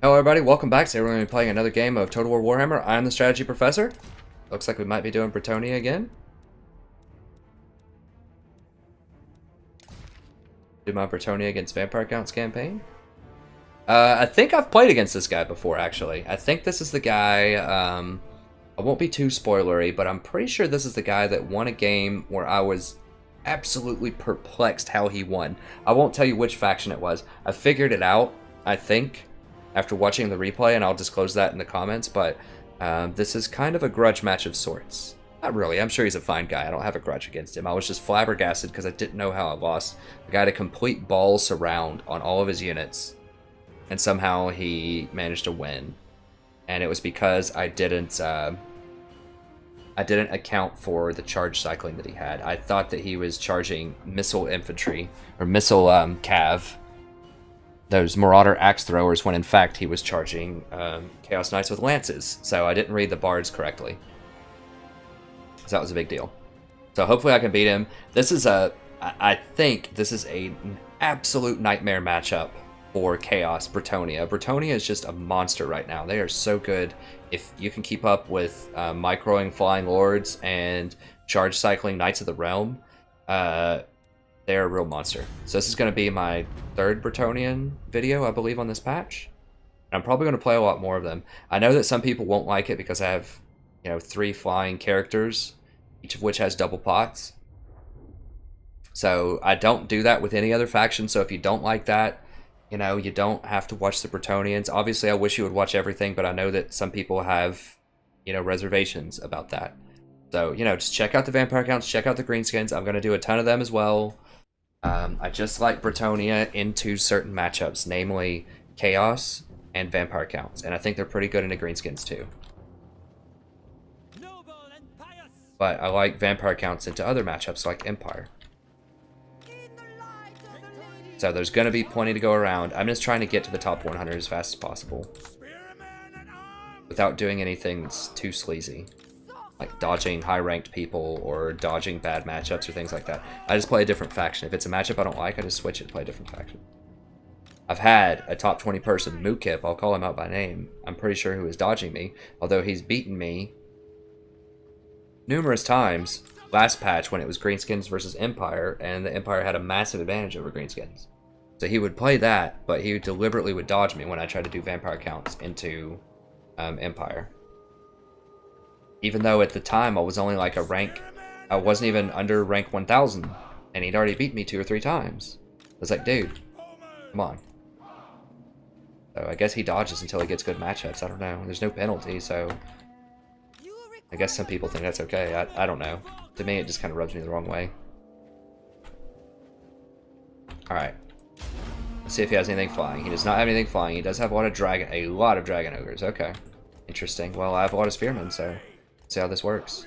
Hello everybody, welcome back. Today we're going to be playing another game of Total War Warhammer. I'm the Strategy Professor. Looks like we might be doing Bretonnia again. Do my Bretonnia against Vampire Counts campaign. I think I've played against this guy before, actually. I think this is the guy, I won't be too spoilery, but I'm pretty sure this is the guy that won a game where I was absolutely perplexed how he won. I won't tell you which faction it was. I figured it out, I think, after watching the replay, and I'll disclose that in the comments, but this is kind of a grudge match of sorts. Not really, I'm sure he's a fine guy, I don't have a grudge against him. I was just flabbergasted because I didn't know how I lost. The guy had a complete ball surround on all of his units, and somehow he managed to win. And it was because I didn't account for the charge cycling that he had. I thought that he was charging missile infantry, or missile cav, those Marauder axe throwers, when in fact he was charging Chaos Knights with lances. So I didn't read the bards correctly. So that was a big deal. So hopefully I can beat him. This is I think this is an absolute nightmare matchup for Chaos Bretonnia. Bretonnia is just a monster right now. They are so good. If you can keep up with microing Flying Lords and charge cycling Knights of the Realm, they're a real monster. So this is going to be my third Bretonnian video, I believe, on this patch. And I'm probably going to play a lot more of them. I know that some people won't like it because I have, 3 flying characters, each of which has double pots. So I don't do that with any other faction, so if you don't like that, you don't have to watch the Bretonnians. Obviously, I wish you would watch everything, but I know that some people have, reservations about that. So, just check out the Vampire Counts, check out the Greenskins. I'm going to do a ton of them as well. I just like Bretonnia into certain matchups, namely Chaos and Vampire Counts, and I think they're pretty good into Greenskins too. But I like Vampire Counts into other matchups like Empire. So there's going to be plenty to go around. I'm just trying to get to the top 100 as fast as possible without doing anything that's too sleazy, like dodging high-ranked people or dodging bad matchups or things like that. I just play a different faction. If it's a matchup I don't like, I just switch it and play a different faction. I've had a top 20 person, Mukip, I'll call him out by name. I'm pretty sure who is dodging me, although he's beaten me numerous times last patch when it was Greenskins versus Empire, and the Empire had a massive advantage over Greenskins. So he would play that, but he deliberately would dodge me when I tried to do Vampire Counts into Empire. Even though at the time I was only like a rank, I wasn't even under rank 1000, and he'd already beat me 2 or 3 times. I was like, dude, come on. So I guess he dodges until he gets good matchups. I don't know. There's no penalty, so I guess some people think that's okay. I don't know. To me, it just kind of rubs me the wrong way. Alright. Let's see if he has anything flying. He does not have anything flying. He does have a lot of Dragon Ogres. Okay. Interesting. Well, I have a lot of Spearmen, so let's see how this works.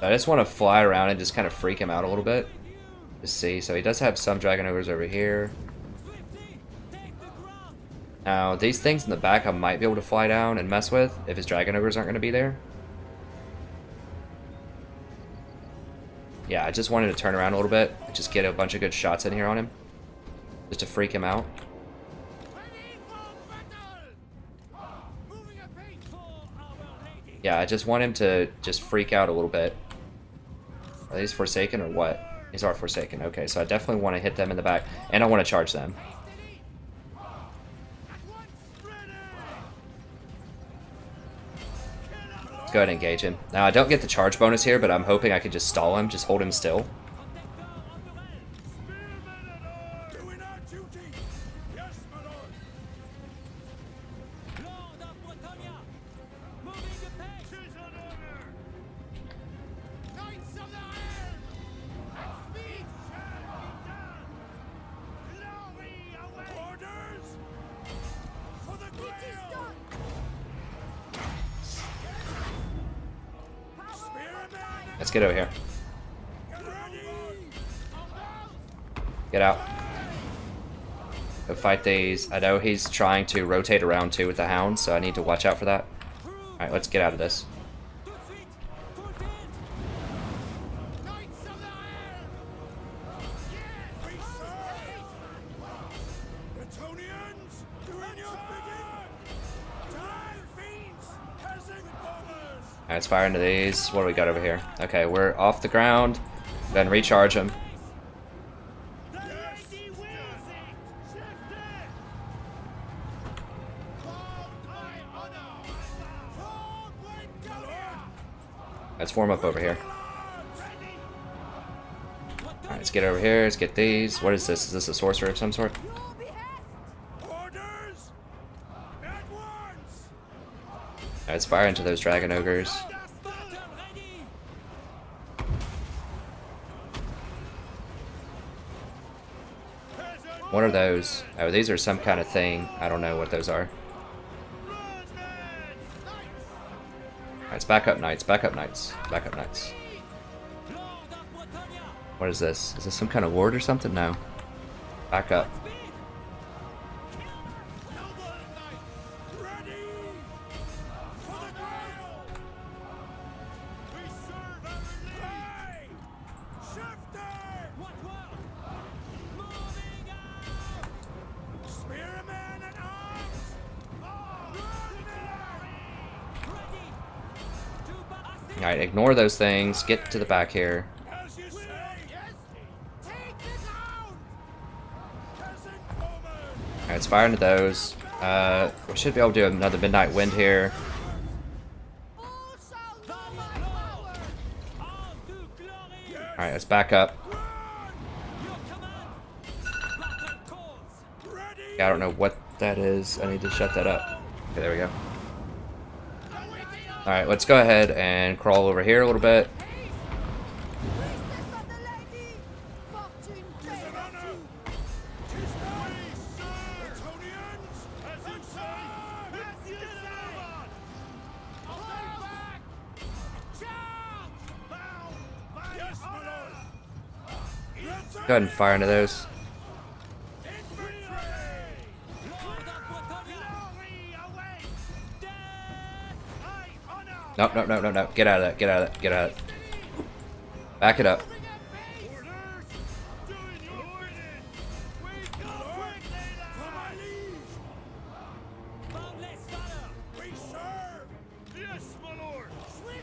I just want to fly around and just kind of freak him out a little bit. Just see. So he does have some Dragon Ogres over here. Now, these things in the back I might be able to fly down and mess with if his Dragon Ogres aren't going to be there. Yeah, I just wanted to turn around a little bit, just get a bunch of good shots in here on him, just to freak him out. Yeah, I just want him to just freak out a little bit. Are these Forsaken or what? These are Forsaken. Okay, so I definitely want to hit them in the back, and I want to charge them. Let's go ahead and engage him. Now, I don't get the charge bonus here, but I'm hoping I can just stall him, just hold him still. Let's get over here. Get out. Go fight these. I know he's trying to rotate around too with the hounds, so I need to watch out for that. Alright, let's get out of this. Alright, let's fire into these. What do we got over here? Okay, we're off the ground. Then recharge them. Let's form up over here. Alright, let's get over here. Let's get these. What is this? Is this a sorcerer of some sort? Alright, let's fire into those Dragon Ogres. What are those? Oh, these are some kind of thing. I don't know what those are. Alright, let's back up knights, back up knights, back up knights. What is this? Is this some kind of ward or something? No. Back up. Alright, ignore those things. Get to the back here. Alright, let's fire into those. We should be able to do another Midnight Wind here. Alright, let's back up. I don't know what that is. I need to shut that up. Okay, there we go. Alright, let's go ahead and crawl over here a little bit. Go ahead and fire into those. No, no, no, no, no. Get out of that. Get out of that. Get out of that. Back it up.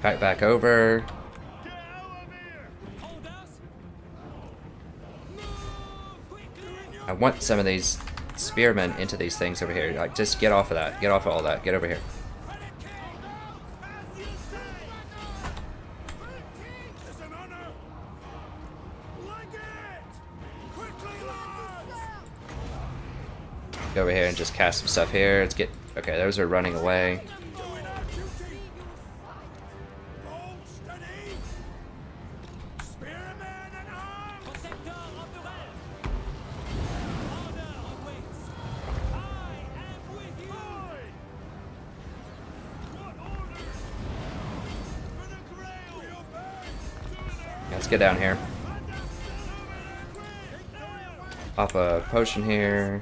Kite back over. I want some of these spearmen into these things over here. Like, just get off of that. Get off of all that. Get over here. Go over here and just cast some stuff here. Let's get... Okay, those are running away. Let's get down here. Pop a potion here.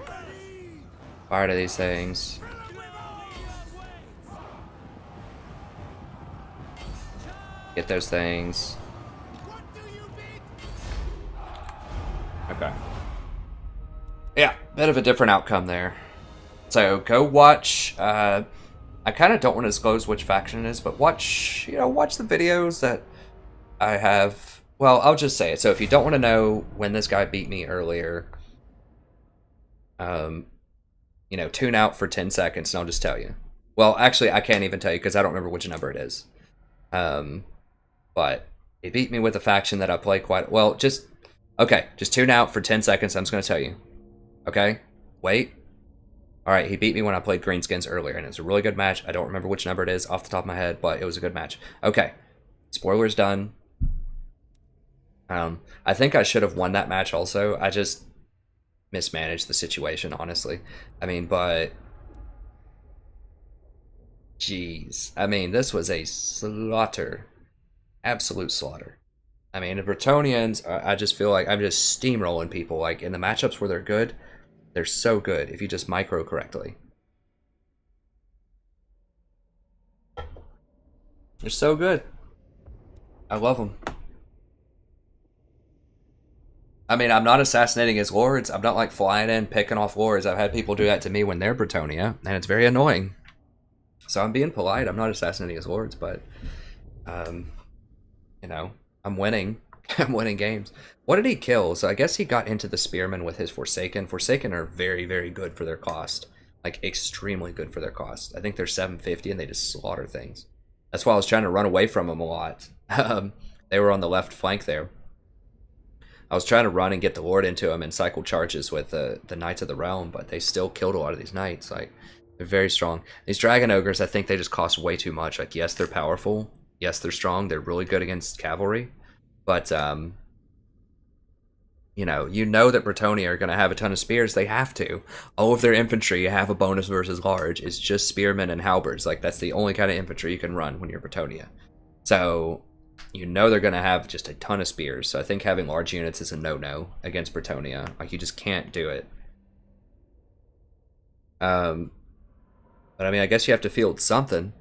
Fire to these things. Get those things. Okay. Yeah, bit of a different outcome there. So go watch. I kind of don't want to disclose which faction it is, but watch. Watch the videos that I have. Well, I'll just say it. So if you don't want to know when this guy beat me earlier, tune out for 10 seconds and I'll just tell you. Well, actually, I can't even tell you because I don't remember which number it is. But he beat me with a faction that I play quite well. Just tune out for 10 seconds. I'm just going to tell you. Okay? Wait. All right, he beat me when I played Greenskins earlier, and it's a really good match. I don't remember which number it is off the top of my head, but it was a good match. Okay. Spoilers done. I think I should have won that match also. I just mismanaged the situation, honestly. I mean, but jeez. I mean, this was a slaughter. Absolute slaughter. I mean, the Bretonnians, I just feel like I'm just steamrolling people. Like, in the matchups where they're good, they're so good if you just micro correctly. They're so good. I love them. I mean, I'm not assassinating his lords. I'm not like flying in, picking off lords. I've had people do that to me when they're Bretonnia, and it's very annoying. So I'm being polite. I'm not assassinating his lords, but Um, you know, I'm winning. I'm winning games. What did he kill? So I guess he got into the Spearmen with his Forsaken. Forsaken are very, very good for their cost. Like, extremely good for their cost. I think they're 750 and they just slaughter things. That's why I was trying to run away from them a lot. They were on the left flank there. I was trying to run and get the Lord into them and cycle charges with the Knights of the Realm, but they still killed a lot of these Knights. Like, they're very strong. These Dragon Ogres, I think they just cost way too much. Like, yes, they're powerful. Yes, they're strong. They're really good against cavalry. But, you know that Bretonnia are going to have a ton of spears. They have to. All of their infantry have a bonus versus large. It's just spearmen and halberds. Like, that's the only kind of infantry you can run when you're Bretonnia. So, they're going to have just a ton of spears. So I think having large units is a no-no against Bretonnia. Like, you just can't do it. But I mean, I guess you have to field something.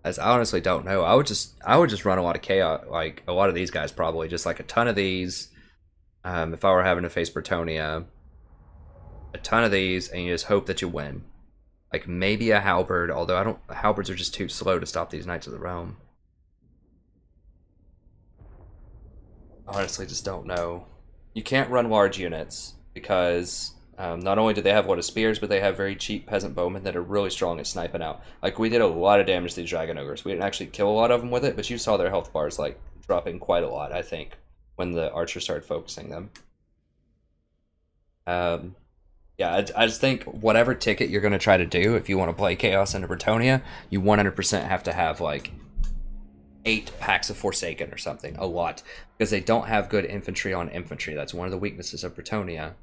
As I honestly don't know. I would just run a lot of chaos, like a lot of these guys probably, just like a ton of these. If I were having to face Bretonnia, a ton of these, and you just hope that you win. Like maybe a halberd, although halberds are just too slow to stop these Knights of the Realm. Honestly, just don't know. You can't run large units because not only do they have a lot of spears, but they have very cheap peasant bowmen that are really strong at sniping out. Like, we did a lot of damage to these Dragon Ogres. We didn't actually kill a lot of them with it, but you saw their health bars, like, dropping quite a lot, I think, when the archers started focusing them. Yeah, I just think whatever ticket you're going to try to do, if you want to play Chaos into Bretonnia, you 100% have to have, like, 8 packs of Forsaken or something, a lot, because they don't have good infantry on infantry. That's one of the weaknesses of Bretonnia,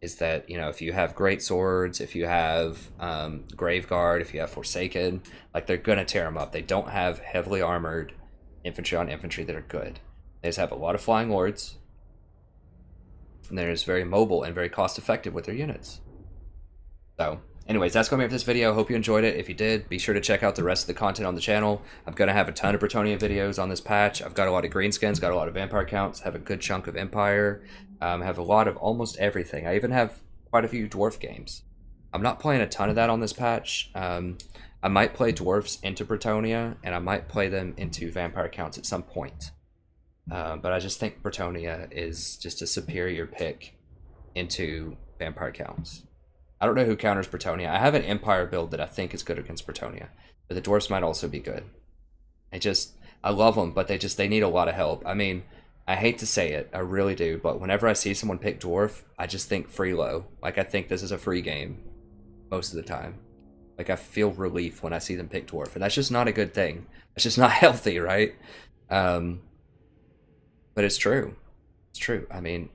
is that, if you have great swords, if you have Graveguard, if you have Forsaken, like, they're gonna tear them up. They don't have heavily armored infantry on infantry that are good. They just have a lot of flying lords, and they're just very mobile and very cost effective with their units. So anyways, that's going to be it for this video. Hope you enjoyed it. If you did, be sure to check out the rest of the content on the channel. I'm going to have a ton of Bretonnia videos on this patch. I've got a lot of greenskins, got a lot of vampire counts, have a good chunk of Empire, have a lot of almost everything. I even have quite a few dwarf games. I'm not playing a ton of that on this patch. I might play dwarfs into Bretonnia, and I might play them into vampire counts at some point. But I just think Bretonnia is just a superior pick into vampire counts. I don't know who counters Bretonnia. I have an Empire build that I think is good against Bretonnia, but the dwarfs might also be good. I love them, but they need a lot of help. I mean, I hate to say it, I really do, but whenever I see someone pick dwarf, I just think free low. Like, I think this is a free game most of the time. Like, I feel relief when I see them pick dwarf, and that's just not a good thing. It's just not healthy, right? But it's true. It's true. I mean,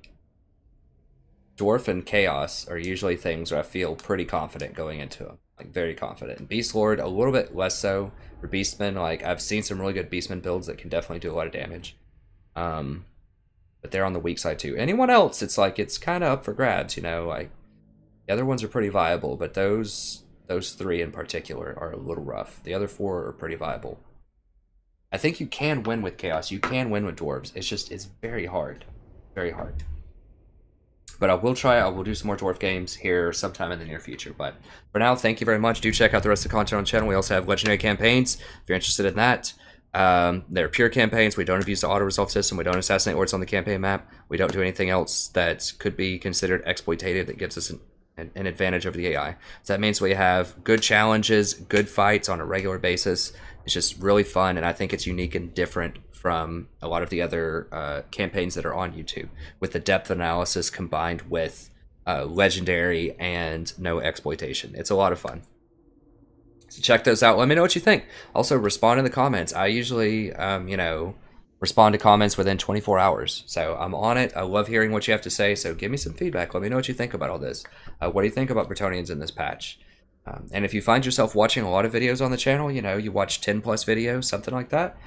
dwarf and chaos are usually things where I feel pretty confident going into them, like very confident. And beast lord, a little bit less so. For beastmen, like, I've seen some really good beastmen builds that can definitely do a lot of damage, but they're on the weak side too. Anyone else, it's like, it's kind of up for grabs, like the other ones are pretty viable, but those 3 in particular are a little rough. The other 4 are pretty viable. I think you can win with chaos, you can win with dwarves. It's very hard, very hard. But I will do some more dwarf games here sometime in the near future. But for now, thank you very much. Do check out the rest of the content on the channel. We also have legendary campaigns, if you're interested in that. They're pure campaigns. We don't abuse the auto-resolve system. We don't assassinate lords on the campaign map. We don't do anything else that could be considered exploitative that gives us an advantage over the AI. So that means we have good challenges, good fights on a regular basis. It's just really fun, and I think it's unique and different from a lot of the other campaigns that are on YouTube, with the depth analysis combined with legendary and no exploitation. It's a lot of fun. So check those out. Let me know what you think. Also, respond in the comments. I usually, respond to comments within 24 hours. So I'm on it. I love hearing what you have to say. So give me some feedback. Let me know what you think about all this. What do you think about Bretonnians in this patch? And if you find yourself watching a lot of videos on the channel, you watch 10 plus videos, something like that,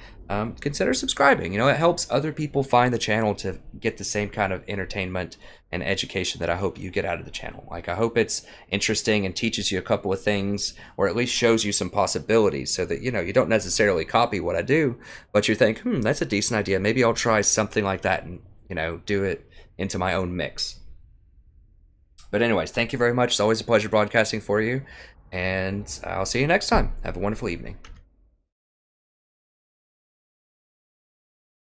consider subscribing. It helps other people find the channel to get the same kind of entertainment and education that I hope you get out of the channel. Like, I hope it's interesting and teaches you a couple of things, or at least shows you some possibilities, so that, you don't necessarily copy what I do, but you think, that's a decent idea. Maybe I'll try something like that and, do it into my own mix. But anyways, thank you very much. It's always a pleasure broadcasting for you, and I'll see you next time. Have a wonderful evening.